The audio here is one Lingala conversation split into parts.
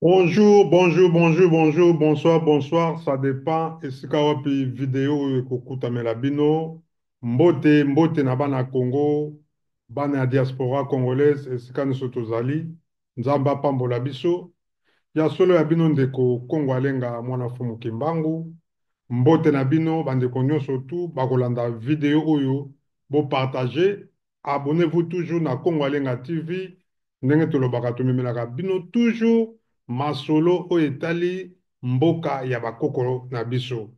Bonjour, bonjour, bonjour, bonjour, bonsoir, bonsoir. Ça dépend. Esika wapi vidéo oyo ekokutamela bino. Mbote, mbote na bana Congo, bana ya diaspora congolaise, esika nyonso tozali. Nzambe apambola biso. Ya solo ya bino ndeko Kongo alenga mwana fumu Kimbangu. Mbote na bino, bandeko nyonso tu, bakolanda vidéo oyo, bo partager. Abonnez-vous toujours na Kongo Alenga TV. Ndenge tolobaka tomemelaka bino toujours masolo oyo etali mboka ya bakoko na biso.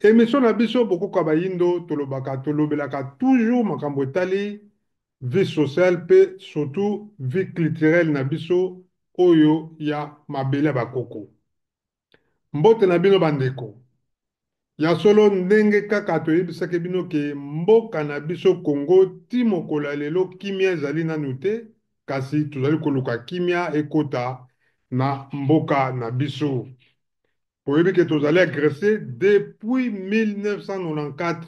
Émission na biso bokoka bayindo tolobaka tolobelaka toujours makambo etali vie sociale pe surtout vie culturelle na biso oyo ya mabele ya bakoko. Mbote na bino bandeko. Ya solo ndenge kaka toyebisaki bino ke mboka na biso Congo ti mokolo ya lelo kimia ezali nanu te kasi tozali koluka kimia ekota na mboka na biso. Oyebi ke tozali agressé depuis 1994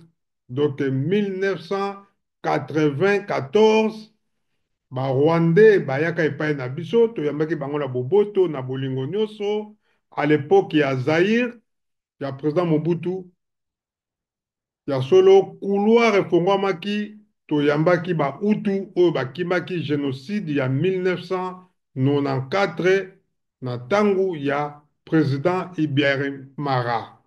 donc 1994 barwandais bayaka epai na biso toyambaki bango na boboto na bolingo nyonso à l'époque ya Zaïre ya président Mobutu ya solo couloir efongwamaki toyambaki bautu oyo bakimaki génocide ya 1994 na ntango ya président Ibiarimara.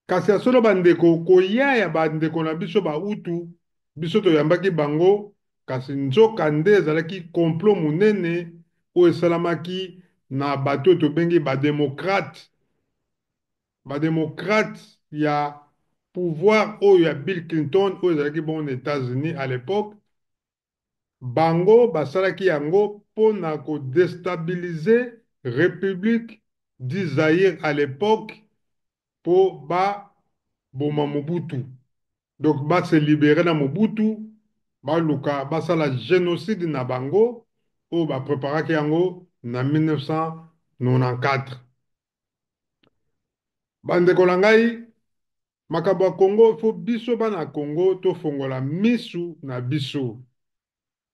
Kasi ya solo bandeko koya ya bandeko na biso bautu biso toyambaki bango kasi nzoka nde ezalaki complot monene oyo esalamaki na bato oyo tobengi badémocrate badémocrate ya pouvoir oyo ya Bill Clinton oyo ezalaki bongo na États-Unis à l'époque bango basalaki yango mpona kodestabilize république du Zaïre à l'époque mpo baboma Mobutu donc base libéré na Mobutu baluka basala génocide na bango oyo bapreparaki yango na 1994 bandeko na ngai makambo ya Congo fo biso bana Congo tofongola misu na biso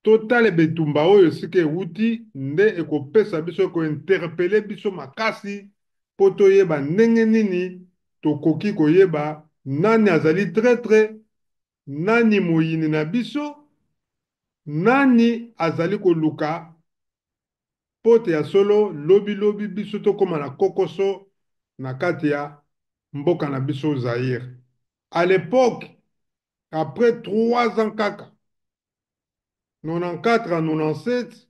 totale betumba oyo esika ewuti nde ekopesa biso ekointerpele biso makasi mpo toyeba ndenge nini tokoki koyeba nani azali traître nani moyini na biso nani azali koluka pote ya solo lobi biso tokóma na kokoso na kati ya mboka na biso Zaïre. À l'époque, après 3 ans kaka, 94 à 97,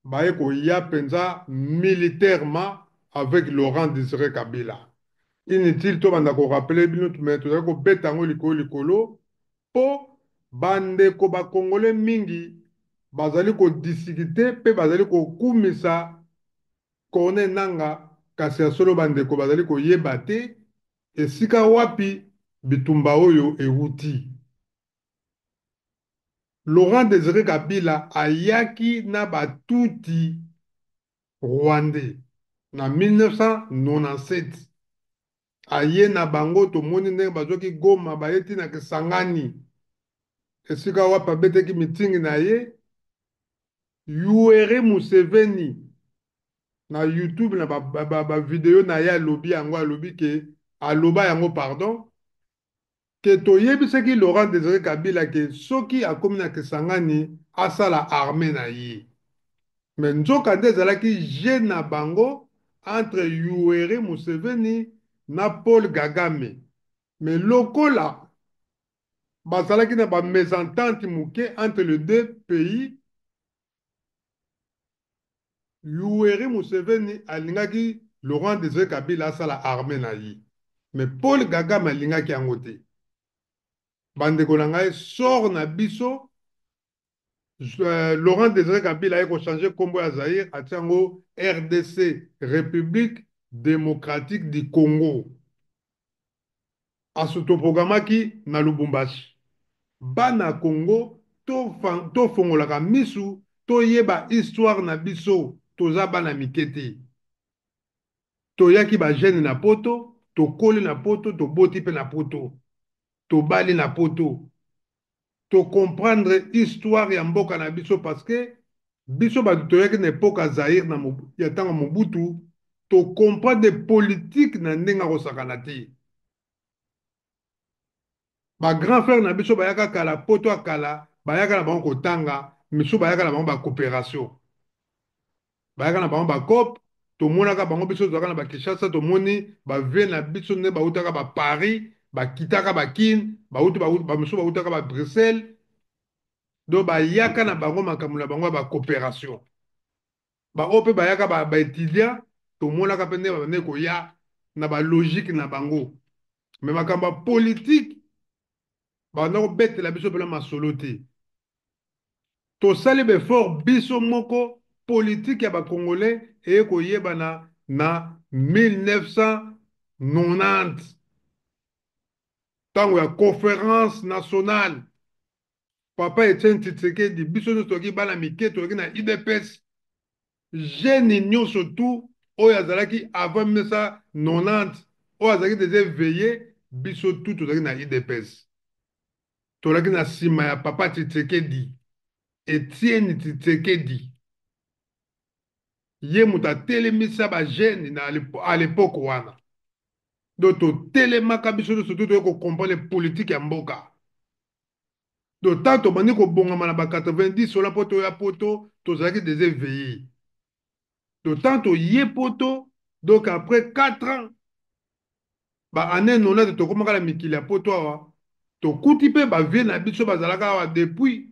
baye koya penza militairement avec Laurent Désiré Kabila. Inutile to banda ko rappeler bino mais tozali kobeta yango likolo likolo po bandeko bakongole mingi bazali kodisikite mpe bazali kokumisa Corneille Nanga kasi ya solo bandeko bazali koyeba te esika wapi bitumba oyo ewuti. Laurent Désiré Kabila ayaki na batuti rwandais na 1997 aye na bango tomoni ndenge bazwaki Goma baye ti na Kisangani esika wapi abetaki mitingi na ye Yoweri Museveni na YouTube na bavideo na ye alobi yango alobi ke aloba yango pardon ke toyebisaki Laurent Désiré Kabila ke soki akomi na Kisangani asala armée na ye me nzoka nde ezalaki je na bango entre Yoweri Museveni na Paul Kagame me lokola bazalaki na bamésentente moke entre les deux pays Yoweri Museveni alingaki Laurent Désiré Kabila asala armée na ye me Paul Kagame alingaki yango te bandeko na ngai sort na biso Laurent Désiré Kabila aye kochange nkombo ya Zaïre atia yango RDC République démocratique du Congo asutoprogamaki na Lubumbashi bana Congo tofongolaka misu toyeba histoire na biso toza bana mike te toyaki bagene na poto tokoli na poto toboti mpe na poto tobali na poto tocomprendre histoire ya mboka na biso parce que biso bato toyaki na epoke ya Zaire ya ntango Mobutu tocomprendre politique na ndenge akosakana te. Grand frère na biso bayaka kala poto akala bayaka na bango kotanga misu bayaka na bango bacoopération bayaka na bango bacope tomonaka bango biso tozalaka na bakishasa tomoni bavie na biso nde bautaka baparis bakitaka bakine bamisu bautaka babruxelles do bayaka na bango makambo na bango ya bacoopération baoyo mpe bayaka baétudiant tomonaka mpe nde babande koya na balogique na bango me makambo ya politike banda kobetela biso mpena masolo te tosali befort biso moko politike ya bakongolais eye koyebana na 1990 ntango ya conférence nationale papa Etienne Tshisekedi biso nyonso toki bana mike toki na idps jeune nyonso tu oyo azalaki avant 1990 oyo azalaki deja éveillé biso tu tozalaki na idps tozalaki na nsima ya papa Tshisekedi Etienne Tshisekedi ye moto atelemisa bagene à l'époque wana do totelemaka biso nyonso tu toyei kokomprendre politike ya mboka do ntango tobandi kobongama na ba 90 ola mpo toya poto tozalaki des éveillés do ntango toye poto donc après 4 ans baannée 90 tokomaka na mikili ya poto awa tokuti mpe bavie na biso bazalaka awa depuis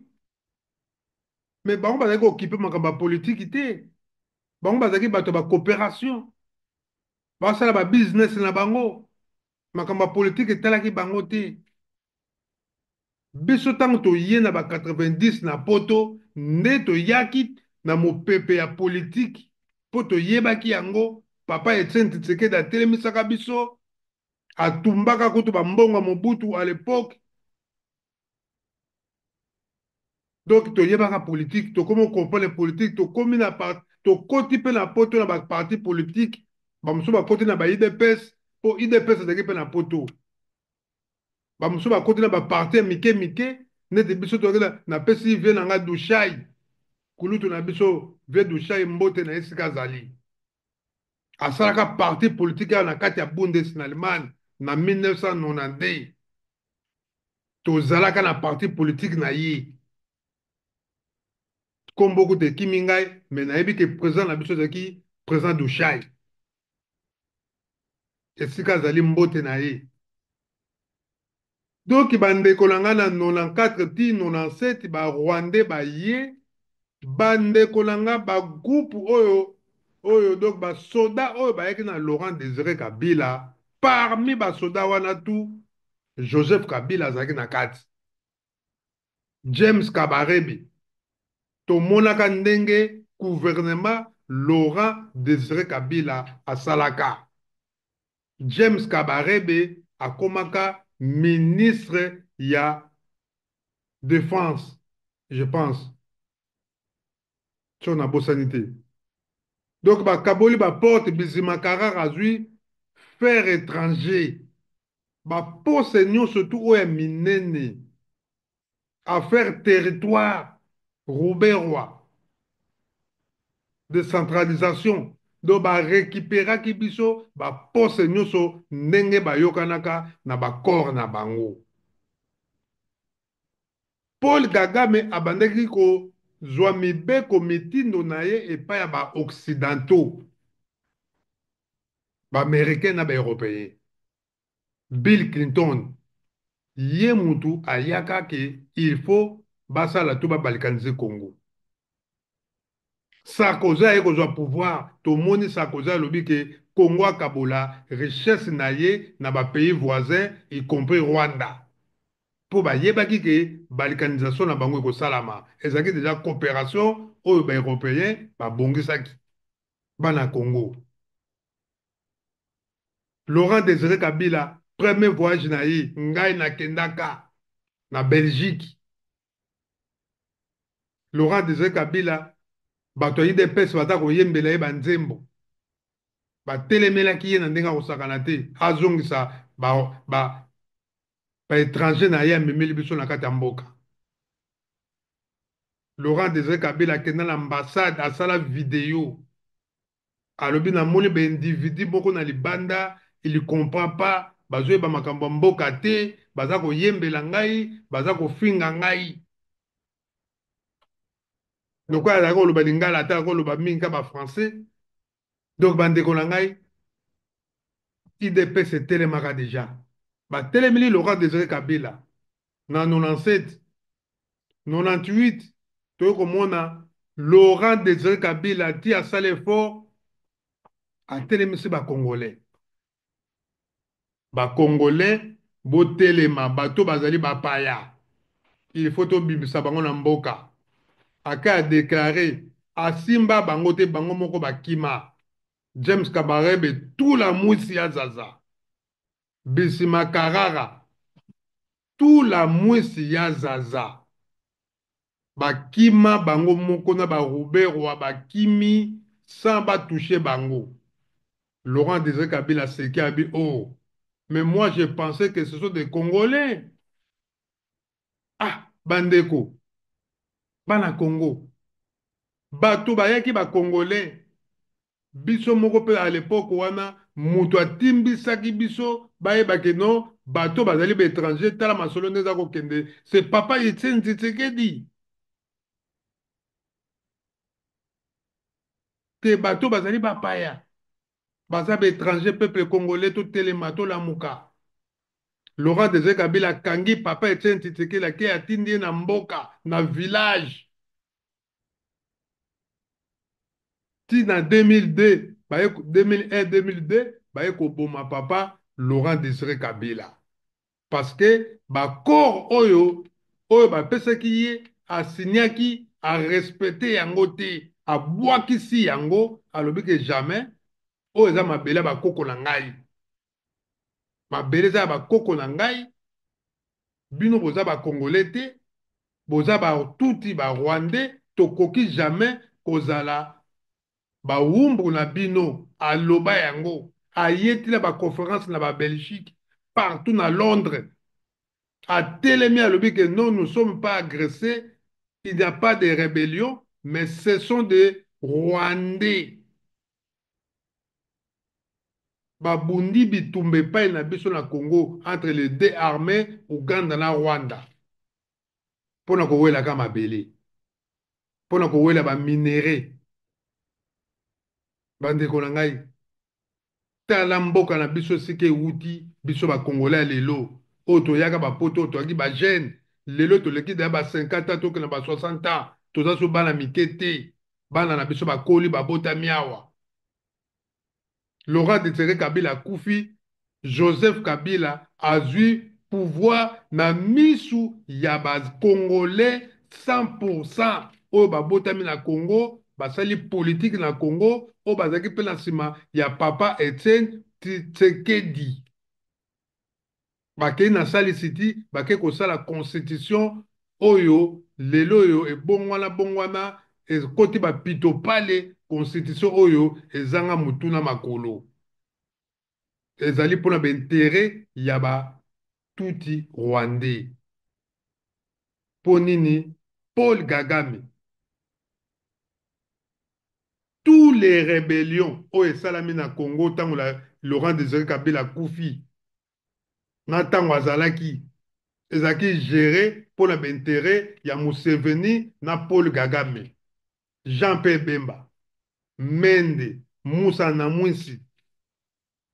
me bango bazalaki kokipe makambo ya politiki te bango bazalaki bato ya bacoopération basala babusiness na bango makambo ya politike etalaki bango te biso ntango toye na ba 90 na poto nde toyaki na mopepe ya politike mpo toyebaki yango papa Etienne Tshisekedi atelemisaka biso atumbaka kutu bambongo ya Mobutu à l'époque donc toyebaka politike tokomi okomprendre politike tokomi na tokoti mpe na poto na baparti politike bamosusu bakoti na ba idps mpo idps ezalaki mpe na poto bamosusu bakoti na baparti ya mike mike neti biso toyaki napesi vie na nga dushai kulutu na biso vie dushai mbote na esika azali asalaka parti politike awa na kati ya bundes na allemagne na 1990 tozalaka na parti politike na ye kombo kuta ekimi ngai me nayebi ke président na biso ezalaki président dushai esika azali mbote na ye donc bandeko na ngai na 94 ti 97 barwandais baye bandeko na nga bagroupe oyo donc basoda oyo bayaki na Laurent Désiré Kabila parmi basoda wana tu Joseph Kabila azalaki na kati James Kabarebe tomonaka ndenge gouvernement Laurent Désiré Kabila asalaka James Kabarebe akomaka ministre ya défense je pense so na bosani te donc bakaboli baporte bizimakarara azwi fer étranger bapose nyonso tu oyo ya minene affaire territoire ruberwa décentralisation donc barécupéraki biso bapose nyonso ndenge bayokanaka na bakore na bango Paul Kagame abandaki kozwa mibeko mitindo na ye epai ya baoccidentaux baaméricain na baeuropéen Bill Clinton ye mutu ayaka ke il faut basala to babalikanisi Congo Sarkozy aye kozwa pouvoir tomoni Sarkozy alobi ke Congo akabola richesse na ye na bapays voisins y compris Rwanda mpo bayebaki ke balikanisation na bango ekosalama ezalaki deja coopération oyo baeuropéen babongisaki bana Congo Laurent Désiré Kabila premier voyage na ye ngai nakendaka na Belgique Laurent Désiré Kabila bato ya IDPS baza koyembela ye banzembo batelemelaki ye na ndenge akosakana te azongisa baétranger na ye amemeli biso na kati ya mboka Laurent Désiré Kabila akenda na ambassade asala vidéo alobi namoni baindividu moko na libanda il comprend pas bazoyeba makambo ya mboka te baza koyembela ngai baza kofinga ngai lokola azalaki koloba lingala ate akoloba mingi ka bafrançais donc bandeko na ngai idps etelemaka deja batelemeli Laurent Désiré Kabila na 97 98 toyei komona Laurent Désiré Kabila ti asala effort atelemisi bakongolais bakongolais botelema bato bazali bapaya il faut tobimisa bango na mboka aka adeklare asimba bango te bango moko bakima James Kabarebe tula mwisi ya zaza Bisima Karara tula mwisi ya zaza bakima bango moko na baruberwa bakimi sans batoucher bango. Laurent Désiré Kabila seki abi oh mais moi je pensais que ce sont des Congolais. Ah bandeko bana Congo bato bayaki bakongolais biso moko mpe à l'époque wana moto atimbisaki biso bayebake no bato bazali baétranger tala masolo nde eza kokende c'est papa Etienne Tshisekedi te bato bazali bapaya baza baétranger peuple congolais totelema tolamuka. Laurent Désiré Kabila akangi papa Etienne Tshisekedi ake atindi ye na mboka na village ti na 2002 baye 2001 2002 baye koboma papa Laurent Désiré Kabila parce que bakor oyo bapesaki ye asiniaki arespecte yango te abwakisi yango alobi ke jamais oyo eza mabele ya bakoko na ngai mabele eza ya bakoko na ngai bino boza bakongolais te boza batuti barwandais tokoki jamais kozala bawumbu na bino aloba yango ayeti na baconférence na babelgique partout na Londres atelemi alobi que non nous ne sommes pas agressés il n'y a pas de rébellion mais ce sont des Rwandais babundi bitumba epai na biso na Congo entre les deux armées Uganda na Rwanda mpona kowelaka mabele mpona kowela baminere bandeko na ngai tala mboka na biso esika ewuti biso bakongolais ya lelo oyo toyaka bapoto oyo toyaki bagene lelo toleki daya ba 50 ans tokende ba 60 ans toza so bana mike te bana na biso bakoli babotami awa. Laurent Désiré Kabila akufi Joseph Kabila azwi pouvoir na misu ya bakongolais 100% oyo babotami na Congo basali politique na Congo oyo bazalaki mpe na nsima ya papa Etienne Tshisekedi bakei na salisi ti bakei kosala constitution oyo lelo oyo ebongwana bongwana ekoti bapito pale constitution oyo ezanga mutuna makolo ezali mpona baintere ya batuti rwandais mpo nini Paul Kagame tous les rébellions oyo esalami na Congo ntango la Laurent Désiré Kabila akufi na ntango azalaki ezalaki géré mpona baintere ya Museveni na Paul Kagame Jean-Pierre Bemba Mende Musa na Mwisi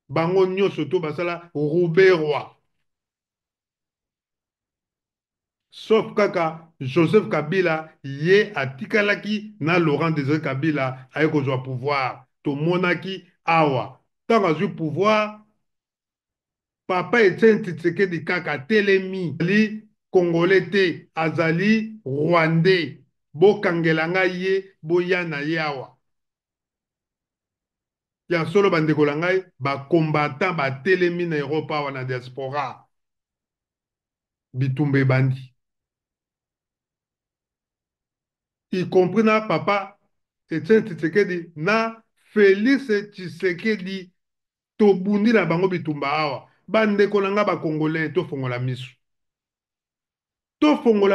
bango nyonso to basala Ruberwa sauf kaka Joseph Kabila ye atikalaki na Laurent Désiré Kabila aye kozwa pouvoir tomonaki awa ntango azwi pouvoir papa Etienne Tshisekedi kaka atelemi azali congolais te azali rwandais bokangela ngai ye boya na ye awa ya solo bandeko na ngai bakombatant batelemi na Europe awa na diaspora bitumba ebandi y compris na papa Etienne Tshisekedi na Félix Tshisekedi tobundi na bango bitumba awa bandeko na nga bakongolais tofongola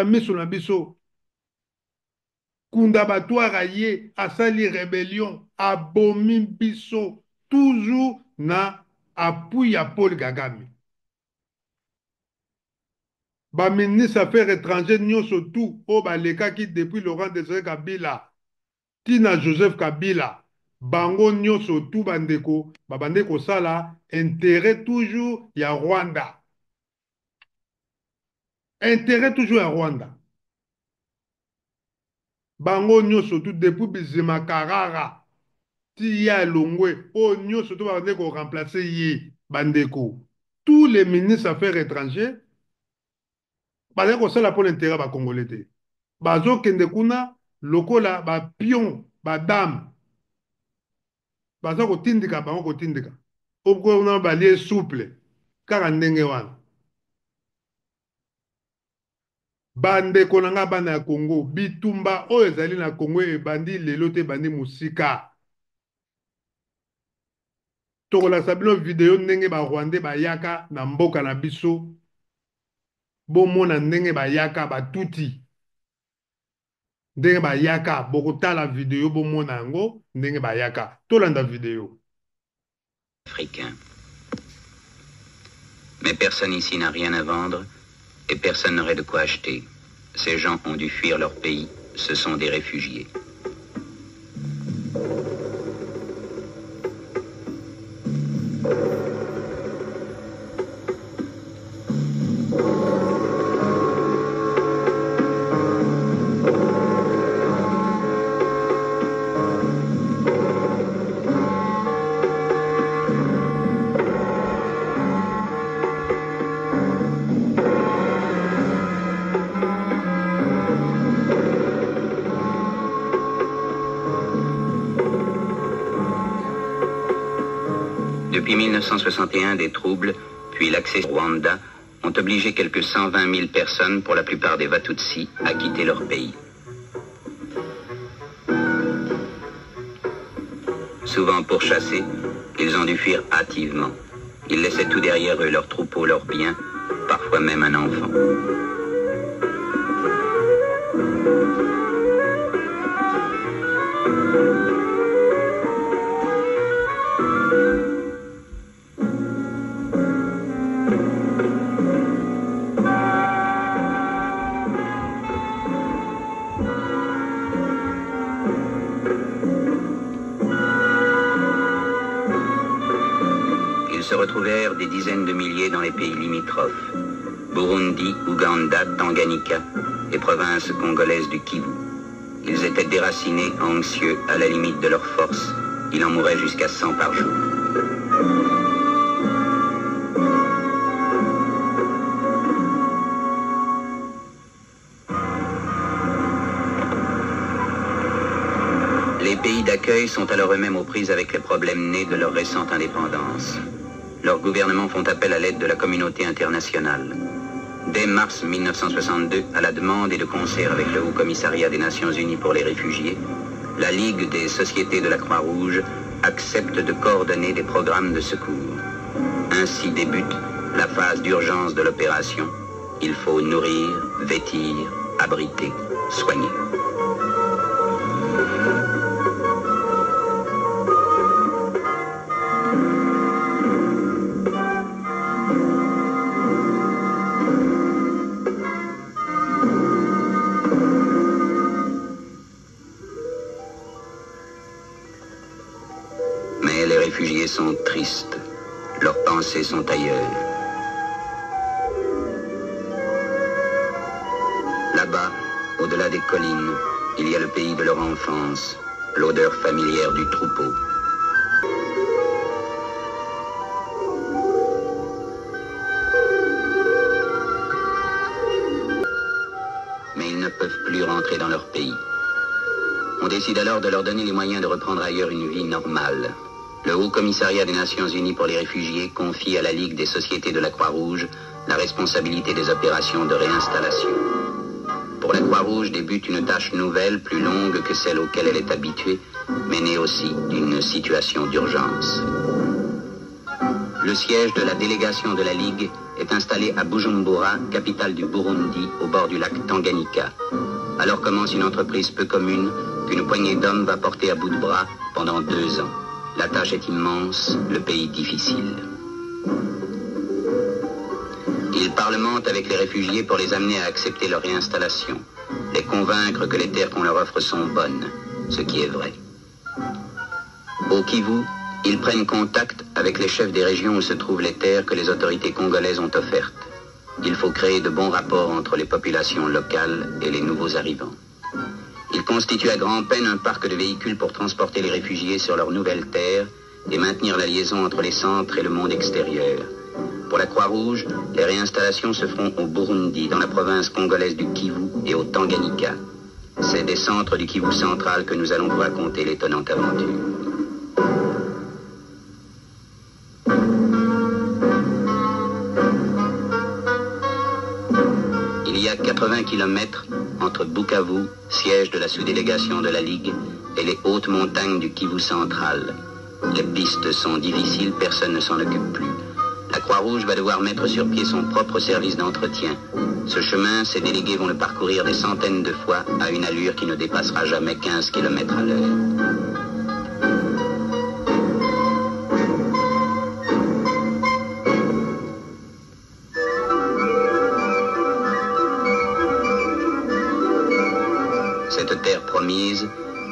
miso na biso Kunda Batouara ye asali rébellion abomi biso toujours na appui ya Paul Kagame. Ba ministre affaires étrangères nyonso tout o balekaki depuis Laurent Désiré Kabila tina Joseph Kabila bango nyonso tout bandeko babande kosala intérêt toujours ya Rwanda. Intérêt toujours ya Rwanda. Bango nyonso tout depuis Bizima Karara ti ya Longwe o nyonso tout babande ko remplacer ye bandeko. Tous les ministres affaires étrangères bazali kosala pour l'intérêt ba Congolais te. Bazokende kuna lokola ba pion ba dame baza kotindika bango kotindika okona balie souple kaka ndenge wana bandeko na nga bana ya Congo bitumba oyo ezali na Congo ebandi lelo te ebandi mosika tokolakisa bino video ndenge barwandais bayaka na mboka na biso bomona ndenge bayaka batuti ndenge bayaka bokotala video bomona yango ndenge bayaka tolanda video. Africain. Mais personne ici n'a rien à vendre et personne n'aurait de quoi acheter. Ces gens ont dû fuir leur pays, ce sont des réfugiés. Depuis 1961, des troubles, puis l'accès au Rwanda, ont obligé quelques 120 000 personnes, pour la plupart des Watutsi, à quitter leur pays. Souvent pourchassés, ils ont dû fuir hâtivement. Ils laissaient tout derrière eux, leurs troupeaux, leurs biens, parfois même un enfant. Ils se retrouvèrent des dizaines de milliers dans les pays limitrophes, Burundi, Ouganda, Tanganyika et provinces congolaises du Kivu. Ils étaient déracinés, anxieux, à la limite de leur force. Il en mourait jusqu'à 100 par jour. Les pays d'accueil sont alors eux-mêmes aux prises avec les problèmes nés de leur récente indépendance. Leurs gouvernements font appel à l'aide de la communauté internationale. Dès mars 1962, à la demande et de concert avec le Haut Commissariat des Nations Unies pour les réfugiés, la Ligue des sociétés de la Croix-Rouge accepte de coordonner des programmes de secours. Ainsi débute la phase d'urgence de l'opération. Il faut nourrir, vêtir, abriter, soigner. Mais les réfugiés sont tristes. Leurs pensées sont ailleurs. Là-bas, au-delà des collines, il y a le pays de leur enfance, l'odeur familière du troupeau. Mais ils ne peuvent plus rentrer dans leur pays. On décide alors de leur donner les moyens de reprendre ailleurs une vie normale. Le Haut Commissariat des Nations Unies pour les réfugiés confie à la Ligue des sociétés de la Croix-Rouge la responsabilité des opérations de réinstallation. Pour la Croix-Rouge débute une tâche nouvelle, plus longue que celle auquel elle est habituée, mais née aussi d'une situation d'urgence. Le siège de la délégation de la Ligue est installé à Bujumbura, capitale du Burundi, au bord du lac Tanganyika. Alors commence une entreprise peu commune qu'une poignée d'hommes va porter à bout de bras pendant 2 ans. La tâche est immense, le pays difficile. Ils parlementent avec les réfugiés pour les amener à accepter leur réinstallation, les convaincre que les terres qu'on leur offre sont bonnes, ce qui est vrai. Au Kivu, ils prennent contact avec les chefs des régions où se trouvent les terres que les autorités congolaises ont offertes. Il faut créer de bons rapports entre les populations locales et les nouveaux arrivants. Ils constituent à grand-peine un parc de véhicules pour transporter les réfugiés sur leurs nouvelles terres et maintenir la liaison entre les centres et le monde extérieur. Pour la Croix-Rouge, les réinstallations se feront au Burundi, dans la province congolaise du Kivu et au Tanganyika. C'est des centres du Kivu central que nous allons vous raconter l'étonnante aventure. Il y a 80 km entre Bukavu, siège de la sous-délégation de la Ligue, et les hautes montagnes du Kivu central. Les pistes sont difficiles, personne ne s'en occupe plus. La Croix-Rouge va devoir mettre sur pied son propre service d'entretien. Ce chemin, ses délégués vont le parcourir des centaines de fois à une allure qui ne dépassera jamais 15 km à l'heure. Cette terre promise,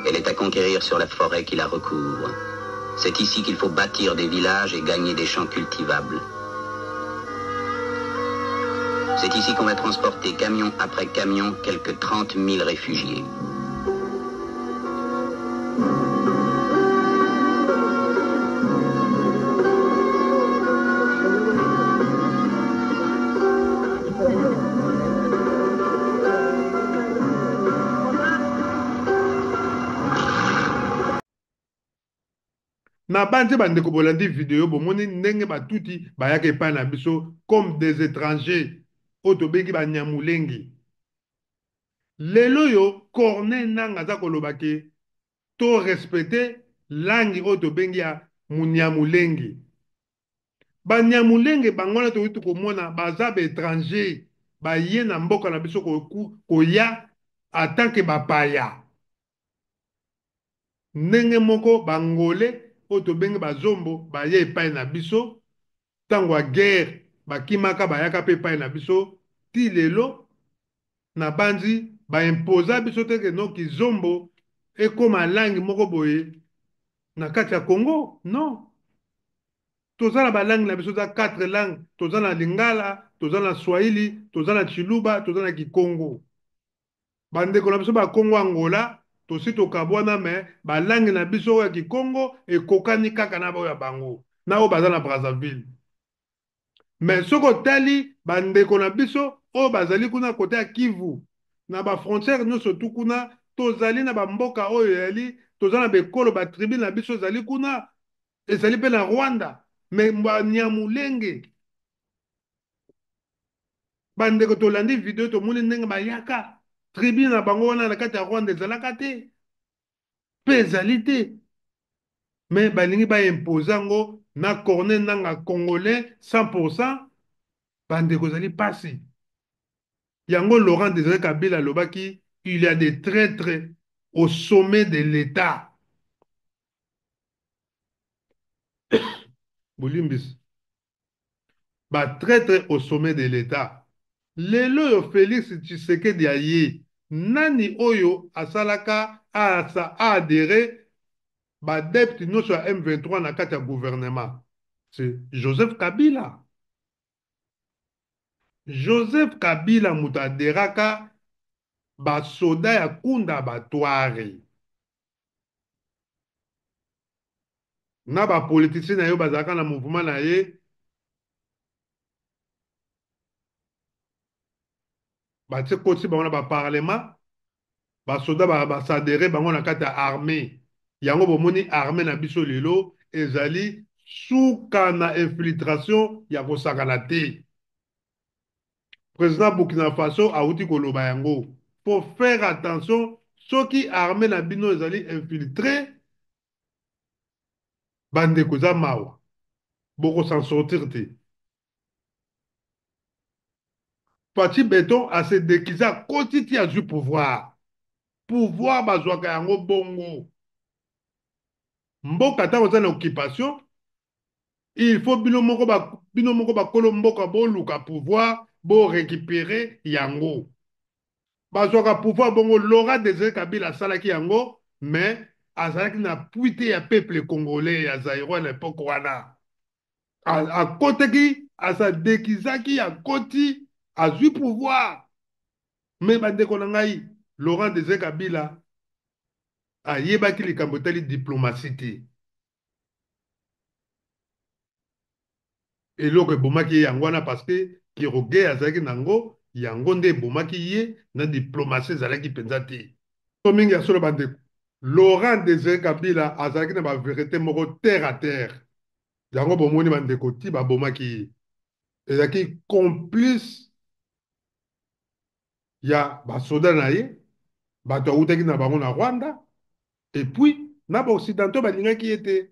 elle est à conquérir sur la forêt qui la recouvre. C'est ici qu'il faut bâtir des villages et gagner des champs cultivables. C'est ici qu'on va transporter camion après camion quelques 30 000 réfugiés. Na bande bandeko bolandi video bomoni ndenge batuti bayaka epai na biso comme des étrangers oyo tobengi banyamulengi. Lelo yo Corneille Nangaa aza koloba ke to respecte langi oyo tobengi ya munyamulengi. Banyamulenge bango wana toyuti komona baza baétranger baye na mboka na biso koya atanke bapaya. Ndenge moko bangole oyo tobengi bazombo baye epai na biso ntango ya guerre bakimaka bayaka mpe epai na biso ti lelo na bandi baimpoza biso teke noki zombo ekoma langi moko boye na kati ya Congo. Non, toza na balangi na biso za 4 langue, toza na Lingala, toza na Swahili, toza na Chiluba, toza na Kikongo. Bandeko na biso ba Congo Angola tosi tokabwana me balangi na biso ya Kikongo ekokani kaka na baoyo ya bango na oyo baza na Brazzaville. Mais soko otali bandeko na biso oyo bazali kuna kote ya Kivu na bafrontière nyonso tu kuna tozali na bamboka oyo yali toza na bekolo batribu na biso ezali kuna ezali mpe na Rwanda. Me banyamulenge bandeko tolandi video tomoni ndenge bayaka tribu na bango wana na kati ya Rwanda ezalaka te mpe ezali te me balingi baimpose yango na Corneille Nangaa congolais 100%. Bandeko ezali pasi yango. Laurent Désiré Kabila alobaki il y a des traîtres au sommet de l'État. Bolimbis batraître au sommet de l'État. Lelo yo Félix Tshisekedi aye nani oyo asalaka adhéré badepte nyonso ya M23 na kati ya gouvernement? C'est Joseph Kabila. Joseph Kabila moto aderaka basoda ya Kunda Abattoir na bapoliticien na yo bazalaka na mouvement na ye batie koti bango na baparlement basoda basadere bango na kati ya armée. Yango bomoni armée na biso lelo ezali suka na infiltration ya kosakana te. Président Burkina Faso auti koloba yango. Faut faire attention soki armée na bino ezali infiltré bandeko za mawa. Beaucoup s'en sortir. Fachi Beton a se déguisé à quotiti à du pouvoir. Pouvoir bazwaka yango bongo. Mboka ta oza na occupation, il faut bino moko ba kolo mboka bo luka pouvoir bo récupérer yango. Bazwaka pouvoir bongo Laurent Désiré Kabila salaki yango, mais azalaki na puite ya peuple congolais ya Zaïro à l'époque wana. Akoteki asa déguisaki akoti azwi pouvoir. Mais bandeko na ngai Laurent Désiré Kabila ayebaki likambo etali diplomatie te. Eloko ebomaki ye yango wana parce que Kiroge azalaki nango yango nde ebomaki ye na diplomatie ezalaki mpenza te. So mingi ya solo bandeko Laurent Désiré Kabila azalaki na bavérité moko terre à terre. Yango bomoni bandeko ti babomaki ye. Ezalaki complice ya basoda na ye bato awutaki na bango na Rwanda et puis na baoccidentaux balingaki ye te.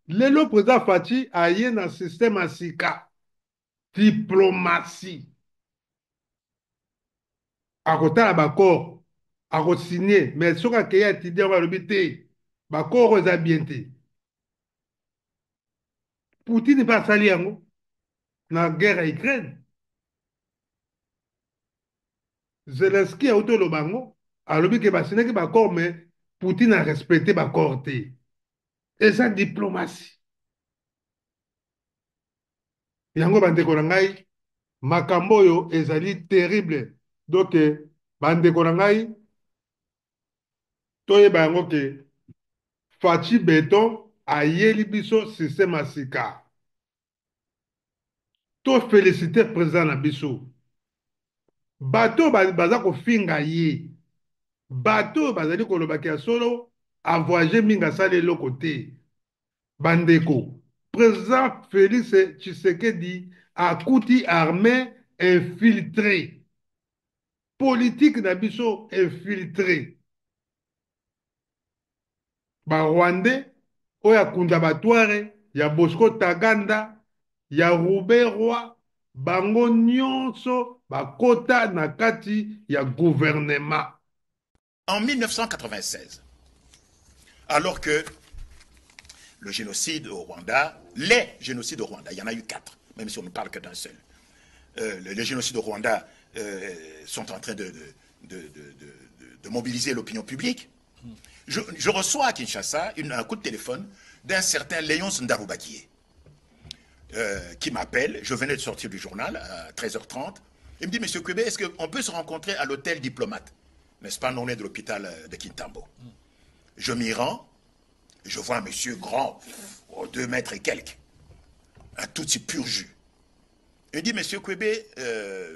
Lelo président Fachi aye na système ya sika diplomatie akotala bakor akosigne mais soki akei atidi yango alobi te bakor oyo eza bien te. Poutine mpe asali yango na guerre ya Ukraine. Zelensky auti oloba yango alobi ke basinaki bakor mais Poutine arespecte bakor te. Eza diplomatie. Yango bandeko na ngai makambo oyo ezali terrible. Donc bandeko na ngai toyeba yango ke Fachi Beton ayeli biso système ya sika. To féliciter président na biso. Bato baza kofinga ye. Bato bazali kolobaki ya solo avoyage mingi asali eloko te. Bandeko, président Félix Tshisekedi akuti armée infiltrée. Politique na biso infiltrée. Ba Rwandais oyo akunda batware ya Bosco Taganda ya Robert Roy bango nyonso bakota na kati ya gouvernement. En 1996, alors que le génocide au Rwanda, les génocides au Rwanda, il y en a eu 4, même si on ne parle que d'un seul. Les génocides au Rwanda sont en train de mobiliser l'opinion publique. Je reçois à Kinshasa un coup de téléphone d'un certain Léon Ndarubakye qui m'appelle. Je venais de sortir du journal à 13h30. Il me dit, Monsieur Kwebe, est-ce qu'on peut se rencontrer à l'hôtel Diplomate? N'est-ce pas, non loin de l'hôpital de Kintambo? Je m'y rends, je vois un monsieur grand, 2 mètres et quelques, un tout petit pur jus. Il dit, Monsieur Kwebe,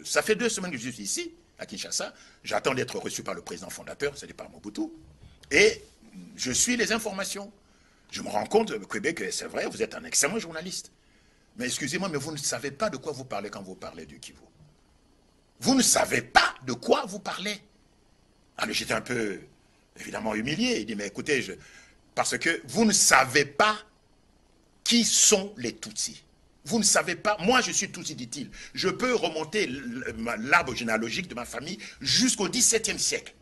ça fait 2 semaines que je suis ici, à Kinshasa, j'attends d'être reçu par le président fondateur, c'est par Mobutu, et je suis les informations. Je me rends compte, Kwebe, que c'est vrai, vous êtes un excellent journaliste. Mais excusez-moi, mais vous ne savez pas de quoi vous parlez quand vous parlez du Kivu. Vous ne savez pas de quoi vous parlez. Alors j'étais un peu, évidemment, humilié. Il dit, mais écoutez, parce que vous ne savez pas qui sont les Tutsis. Vous ne savez pas, moi je suis Tutsi, dit-il. Je peux remonter l'arbre généalogique de ma famille jusqu'au XVIIe siècle.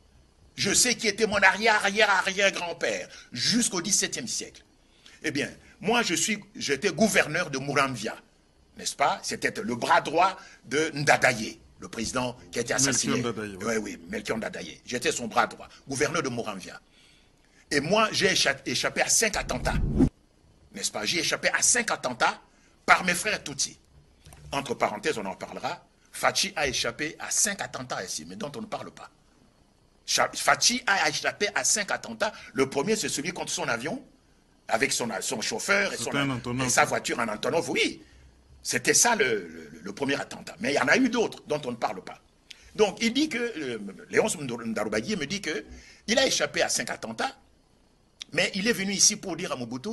Je sais qui était mon arrière-arrière-arrière-grand-père jusqu'au XVIIe siècle. Eh bien, moi j'étais gouverneur de Muramvia, n'est-ce pas? C'était le bras droit de Ndadaye, le président qui a été assassiné. Oui, oui, Melchior Ndadaye. J'étais son bras droit, gouverneur de Muramvia. Et moi, j'ai échappé à 5 attentats, n'est-ce pas? J'ai échappé à 5 attentats par mes frères Tutsi. Entre parenthèses, on en parlera. Fachi a échappé à 5 attentats ici, mais dont on ne parle pas. Fachi a échappé à 5 attentats. Le premier, c'est celui contre son avion, avec son chauffeur et sa voiture en Antonov, oui. C'était ça le premier attentat. Mais il y en a eu d'autres dont on ne parle pas. Donc il dit que, Léon Ndarubakye me dit qu'il a échappé à 5 attentats, mais il est venu ici pour dire à Mobutu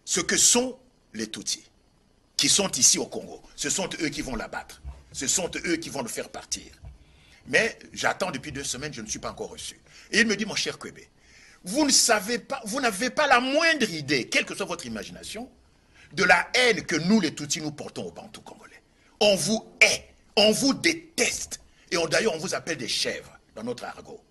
ce que sont les Tutsis, qui sont ici au Congo. Ce sont eux qui vont l'abattre. Ce sont eux qui vont le faire partir. Mais j'attends depuis 2 semaines, je ne suis pas encore reçu. Et il me dit, mon cher Kwebe, vous ne savez pas, vous n'avez pas la moindre idée, quelle que soit votre imagination, de la haine que nous, les Tutsis, nous portons aux Bantous congolais. On vous hait, on vous déteste. Et d'ailleurs, on vous appelle des chèvres dans notre argot.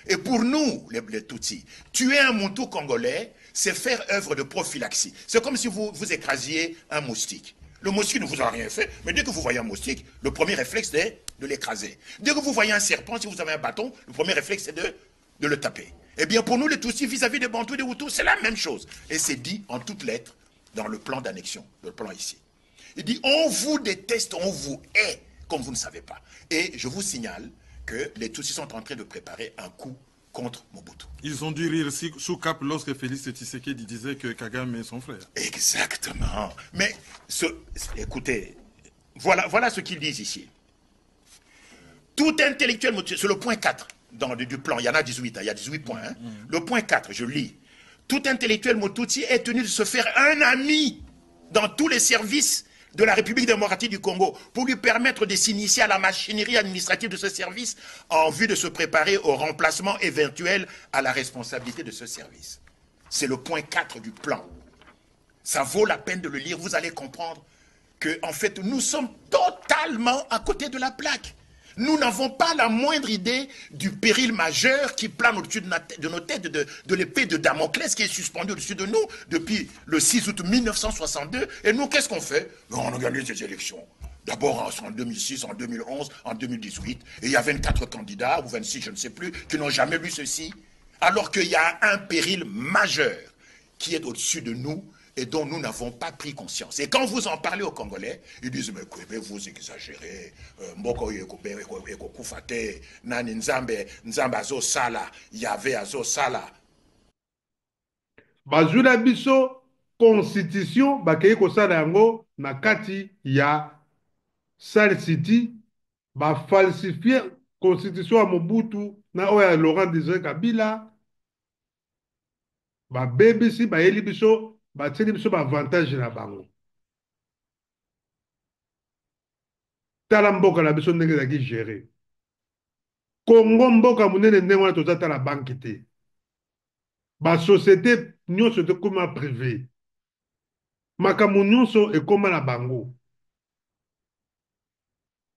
Et pour nous, les Tutsis, tuer un Moutou congolais, c'est faire œuvre de prophylaxie. C'est comme si vous écrasiez un moustique. Le moustique ne vous a rien fait, mais dès que vous voyez un moustique, le premier réflexe est de l'écraser. Dès que vous voyez un serpent, si vous avez un bâton, le premier réflexe est de le taper. Eh bien, pour nous, les Tutsis, vis-à-vis des Bantous et des Hutus, c'est la même chose. Et c'est dit en toutes lettres dans le plan d'annexion, le plan ici. Il dit, on vous déteste, on vous hait, comme vous ne savez pas. Et je vous signale que les Tutsis sont en train de préparer un coup contre Mobutu. Ils ont dû rire sous cap lorsque Félix Tshisekedi disait que Kagame est son frère. Exactement. Mais, écoutez, voilà ce qu'ils disent ici. Tout intellectuel, c'est le point 4 du plan, il y en a 18, il y a 18 points. Hein. Le point 4, je lis. Tout intellectuel Motutsi est tenu de se faire un ami dans tous les services de la République démocratique du Congo pour lui permettre de s'initier à la machinerie administrative de ce service en vue de se préparer au remplacement éventuel à la responsabilité de ce service. C'est le point 4 du plan. Ça vaut la peine de le lire, vous allez comprendre que, en fait, nous sommes totalement à côté de la plaque. Nous n'avons pas la moindre idée du péril majeur qui plane au-dessus de nos têtes, de l'épée de Damoclès qui est suspendue au-dessus de nous depuis le 6 août 1962. Et nous, qu'est-ce qu'on fait? On organise des élections. D'abord en 2006, en 2011, en 2018. Et il y a 24 candidats, ou 26, je ne sais plus, qui n'ont jamais lu ceci. Alors qu'il y a un péril majeur qui est au-dessus de nous et dont nous n'avons pas pris conscience. Et quand vous en parlez aux Congolais, ils disent, mais vous exagérez, Mboko Ekokufate, Nani Nzambe Azo Sala, Yahvé Azo Sala. Bazula biso constitution bakei kosala yango na kati ya Sal City falsifier constitution ya Mobutu na oyo ya Laurent Désiré Kabila babebisi bayeli biso batieli biso baavantage na bango. Tala mboka na biso ndenge ezalaki géré. Congo mboka monene ndenge wana toza tala banki te. Basociété nyonso ekoma privé. Makambo nyonso ekoma na bango.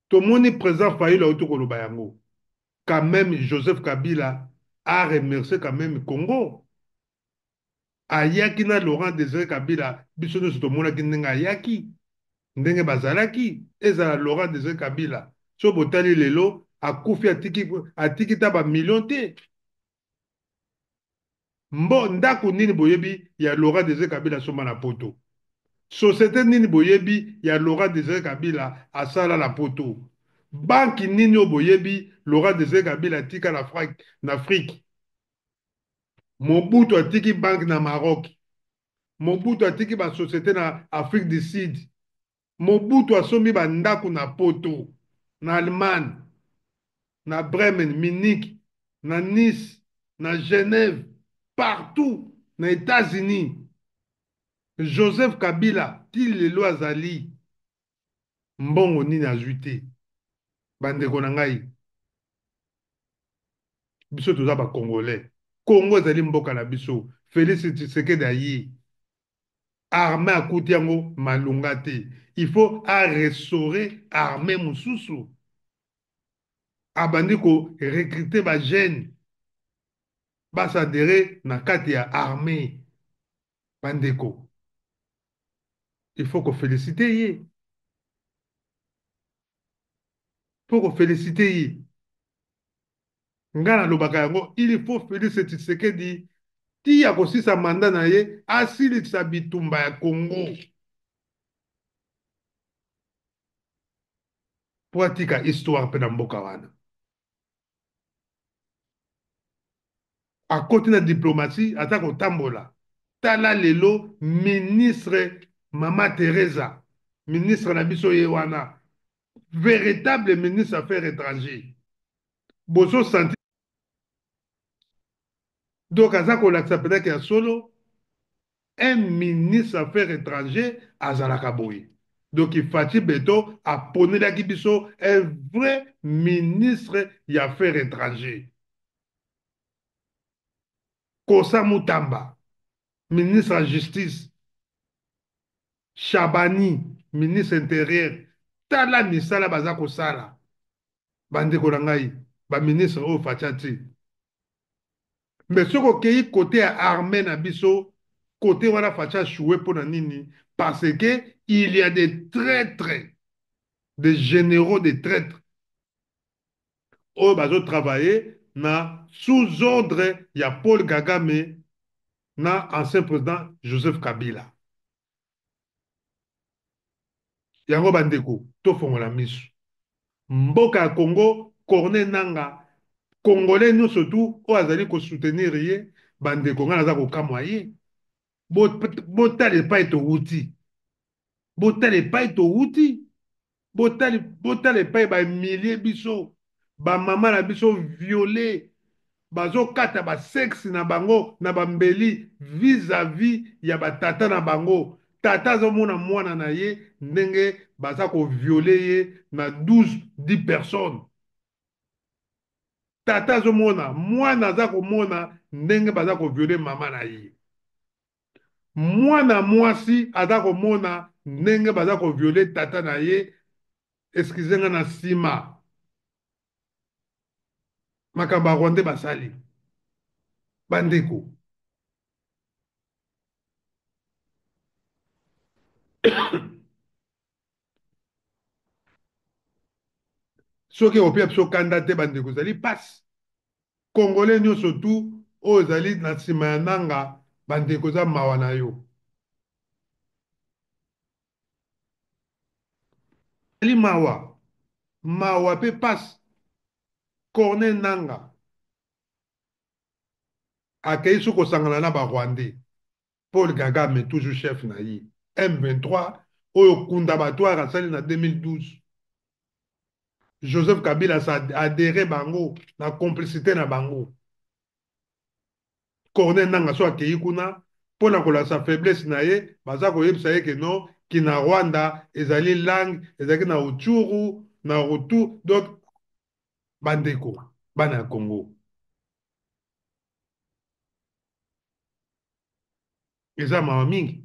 Tomoni président Fayulu auto koloba yango. Quand même Joseph Kabila a remercié quand même Congo. Ayaki na Laurent Désiré Kabila biso nyonso tomonaki ndenge ayaki. Ndenge bazalaki ezala Laurent Désiré Kabila. So botali lelo akufi atiki ta ba million te. Ndako nini boyebi ya Laurent Désiré Kabila soma na poto. Société nini boyebi ya Laurent Désiré Kabila asala la poto. Banki nini boyebi Laurent Désiré Kabila tika na Afrique. Mobutu atiki banque na Maroc. Mobutu atiki ba société na Afrique du Sud. Mobutu asomi ba ndako na poto, na Allemagne, na Bremen, Munich, na Nice, na Genève, partout, na États-Unis. Joseph Kabila, ti lelo azali, mbongo nini azwi te. Bandeko na ngai. Biso toza ba Congolais. Congo ezali mboka na biso. Félix Tshisekedi ayi. Armée akuti yango malunga te. Il faut restaurer armée mosusu. Abandi ko recruter ba jeune. Basadere na kati ya armée. Bandeko. Il faut qu'on félicite ye. Il faut qu'on félicite ye. Ngana lobaka yango, il faut Félix Tshisekedi ti ya kosisa mandat na ye asilisa bitumba ya Congo. Po atika histoire pe na mboka wana. Akoti na diplomatie ata kotambola. Tala lelo ministre Mama Teresa, ministre na biso ye wana, véritable ministre affaires étrangères. Bozo senti. Donc aza kolakisa peut-être ya solo un ministre affaires étrangères azalaka boye. Donc il Fachi Beto a ponelaki biso un vrai ministre ya affaires étrangères. Kosa Mutamba, ministre de la justice. Chabani, ministre intérieur, tala misala baza kosala. Bandeko na ngai, ba ministre oyo facha te. Mais soki okei côté ya armée na biso, côté wana facha choué mpo na nini? Parce que il y a des traîtres, des généraux des traîtres oyo bazotravaille na sous ordre ya Paul Kagame na ancien président Joseph Kabila. Yango bandeko tofongola miso. Mboka ya Congo, Corneille Nanga, Congolais nous surtout oyo azali kosoutenir ye, bandeko nga naza kokamwa ye. Botala epai towuti, botala epai towuti, botala epai bamilie biso, bamama na biso viole, bazokata basexe na bango na bambeli vis-à-vis ya batata na bango. Tata azomona mwana na ye ndenge baza koviole ye na 12-10 personnes. Tata azomona mwana aza komona ndenge baza koviole mama na ye. Mwana mwasi aza komona ndenge baza koviole tata na ye, excuse nga na nsima. Makambo ya Rwanda basali. Bandeko. Soki opia biso kanda te bandeko ezali pasi. Congolais nyonso tu oyo ezali na nsima ya nanga bandeko eza mawa na yo. Ezali mawa. Mawa pe pasi. Corneille Nanga akei so kosangana na barwandais. Paul Kagame toujours chef na ye. M23 oyo kunda bato asali na 2012. Joseph Kabila sa adhéré bango na complicité na bango. Corneille Nanga so akei kuna mpona kolasa faiblesse na ye baza koyebisa ye ke non ki na Rwanda ezali langue ezalaki na Utshuru na Rutu. Donc bandeko bana ya Congo eza mawa mingi.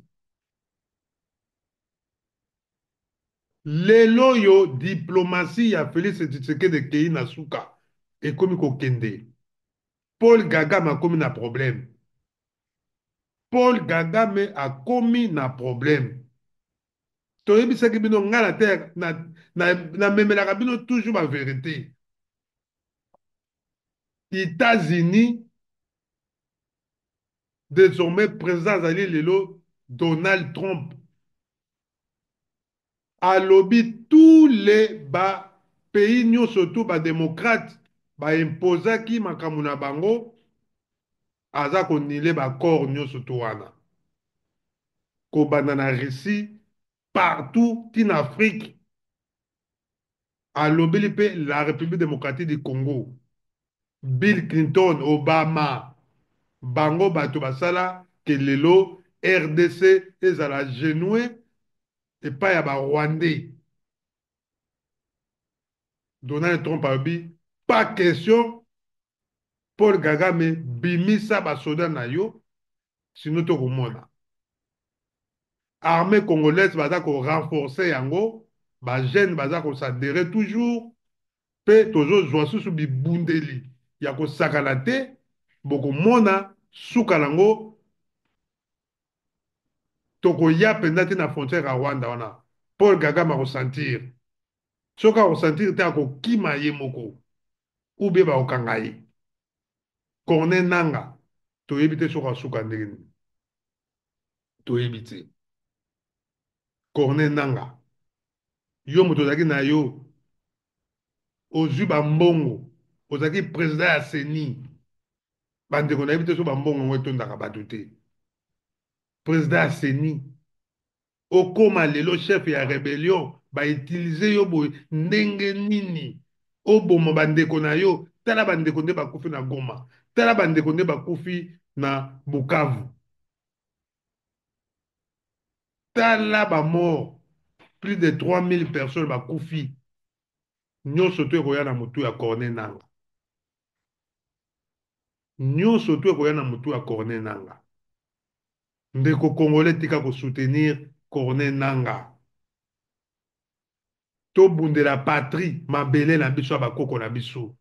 Lelo oyo diplomatie ya Félix Tshisekedi kei na suka ekomi kokende. Paul Kagame akomi na problème. Paul Kagame akomi na problème. Toyebisaki bino nga na terre na memelaka bino toujours ba vérité. États-Unis désormais président azali lelo Donald Trump alobi tous les pays nyonso tu badémocrate baimposaki makambo na bango aza konile bakor nyonso tu wana kobanda na Russie partout tina Afrique alobeli mpe la République démocratique du Congo. Bill Clinton, Obama bango bato basala ke lelo RDC ezala genoué epai ya barwandais. Donald Trump alobi pas question Paul Kagame bimisa basoda na yo sino tokomona armée congolaise baza korenforce yango bagene baza kosadere toujours mpe tozozwa susu bibundeli ya kosakana te bokomona suka nango tokoya mpenza te na frontière ya Rwanda wana Paul Kagame akosentir soki akosentir te akokima ye moko ube bakokanga ye. Corneille Nanga toyebi te soki asuka ndenge nini toyebi te. Corneille Nanga yo moto ozalaki na yo ozwi bambongo ozalaki président ya CENI bandeko nayebi te so bambongo yango etondaka bato te. Président ya CENI okoma lelo chef ya rébellion bautilize yo boye ndenge nini oboma bandeko na yo. Tala bandeko nde bakufi na Goma, tala bandeko nde bakufi na Bukavu, tala bamort plus de 3000 personnes bakufi nyonso to ekoya na motu ya Corneille Nanga. Nyonso to ekoya na motu ya Corneille Nanga. Ndeko Congolais tika kosoutenir Corneille Nanga. Tobundela patrie, mabele na biso bakoko na biso.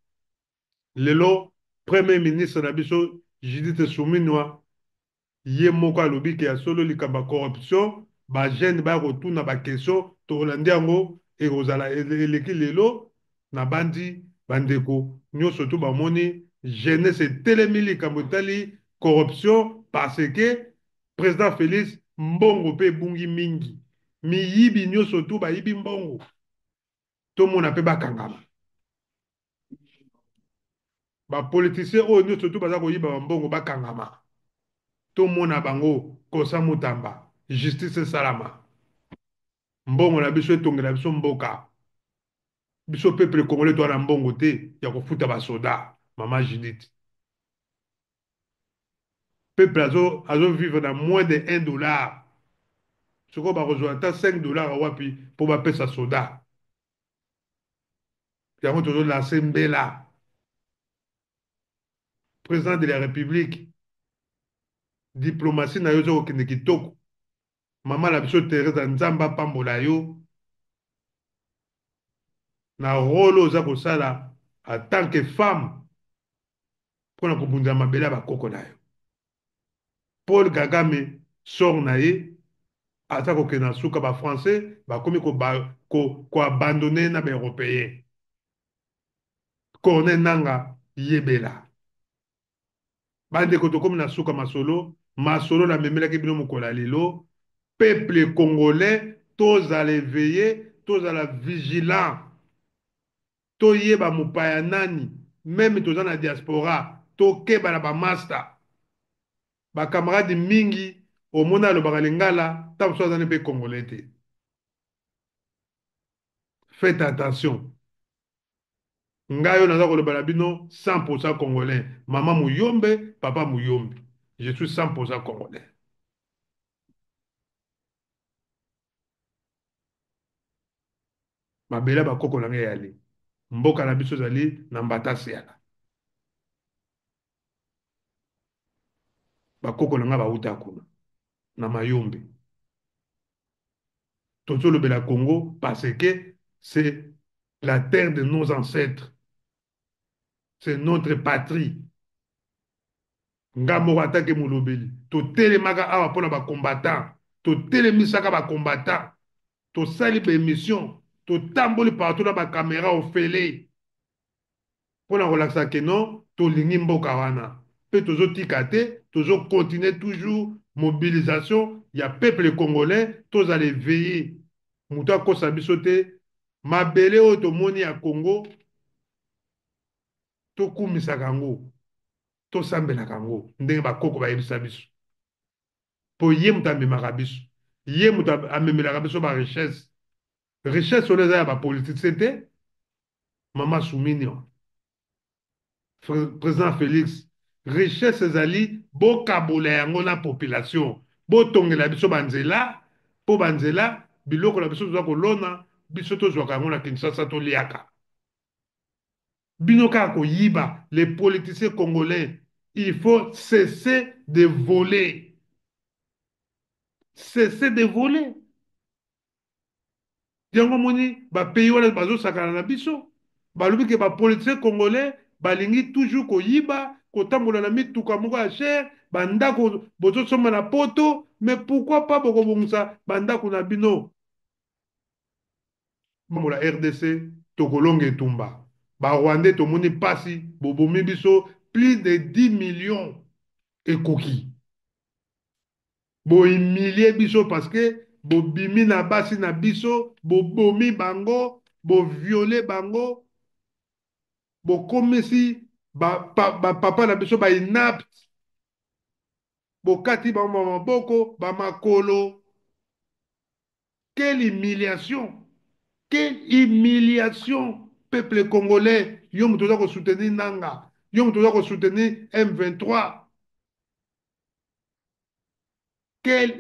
Lelo, premier ministre na biso, Judith Suminwa, ye moko alobi ke ya solo likamba corruption, ba jeune ba retourna ba question, tolandi yango ekozala eleki lelo na bandi bandeko nyonso to bamoni jeunesse telemi likambo tali corruption parce que président Félix mbongo pe bungi mingi miyibi nyonso to bayibi mbongo tomona mpe bakangama bapolitisien oyo nyonso to baza koyiba bambongo bakangama tomona bango kosa mutamba justice esalama mbongo na biso etongela biso mboka biso peuple congolais to na mbongo te ya kofuta basoda mama Judith peuple azo vivre na moins de 1 dollar sikoyo bakozwa ata 5 dollars wapi mpo bapesa soda yango tozolase mbela président de la république diplomatie na yo eza kokende kitoko mama na biso Teresa nzambe apambola yo na rôle oza kosala en tant que femme mpona kobundela mabele ya bakoko na yo Paul Kagame sor na ye aza kokende na suka bafrançais bakomi koabandone na baeuropéen Corneille Nanga yebela bandeko tokomi na suka masolo na memelaki bino mokolo ya lelo peuple congolais tozala éveillé tozala vigilant toyeba mopaya nani meme toza na diaspora tokeba na bamaster bakamarade mingi omona alobaka lingala ntango mosusu azani mpe congolais te faites attention ngai oyo naza koloba na bino 100% congolais mama muyombe papa muyombe je suis 100% congolais mabele bakoko na ngai yali mboka na biso ezali na mbata siala bakoko na ngai bauta kuna na mayombe tozolobela Congo parce que c'est la terre de nos ancêtres c'est notre patrie nga moko atake molobeli totelemaka awa mpona bacombattant totelemisaka bacombattant tosali baémission totamboli partout na bacaméra ofele mpona kolakisa ke non tolingi mboka wana mpe tozotika te tozokontinue toujours mobilisation ya peuple congolais tozala éveillé moto akosa biso te mabele oyo tomoni ya Congo tokumisaka yango tosambelaka yango ndenge bakoko bayebisa biso mpo ye moto amemaka biso ye moto amemelaka biso richesse oyo eza ya bapolitisien te mama Suminio président Félix richesse ezali bokabola yango na population botongela biso banzela mpo banzela biloko na biso toza kolona biso tozwaka yango na Kinshasa toliaka bino kaka koyiba les politiciens congolais il faut cesser de voler cesser de voler yango moni bapays wana bazosakana na biso balobi ke bapoliticien congolais balingi toujours koyiba kotambola na mituka moko ya chere bandako bozosomba na poto mais pourquoi pas bokobongisa bandako na bino mambola RDC tokolonga etumba barwandais tomoni mpasi bobomi biso plus de 10 millions ekoki bohumilie biso parce que bobimi na basi na biso bobomi bango boviole bango bokomisi bapapa na biso bainapte bokati bango maboko bamakolo quelle humiliation peuple congolais yo moto oza kosoutenir nanga yo moto oza kosoutenir M23 quelle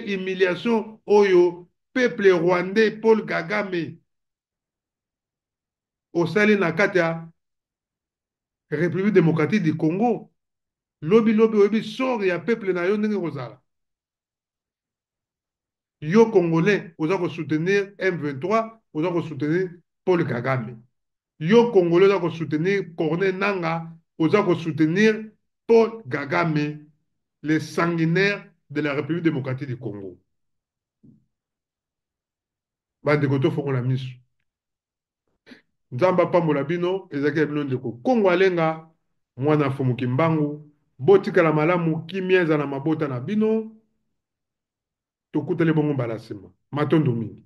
humiliation oyo peuple rwandais Paul Kagame osali na kati ya République démocratique du Congo lobi oyebi sort ya peuple na yo ndenge kozala Yo Congolais, oza soutenir M23, oza soutenir Paul Kagame. Yo Congolais, oza soutenir Corneille Nanga, oza soutenir Paul Kagame, les sanguinaires de la République démocratique du Congo. Bandeko tofongola miso. Nzamba pambola bino, ezaki ya bino ndeko. Kongo alenga, mwana fomuki mbangu, botikala malamu, kimia eza na mabota na bino, tokutele bongo mbala nsima. Matondo mingi.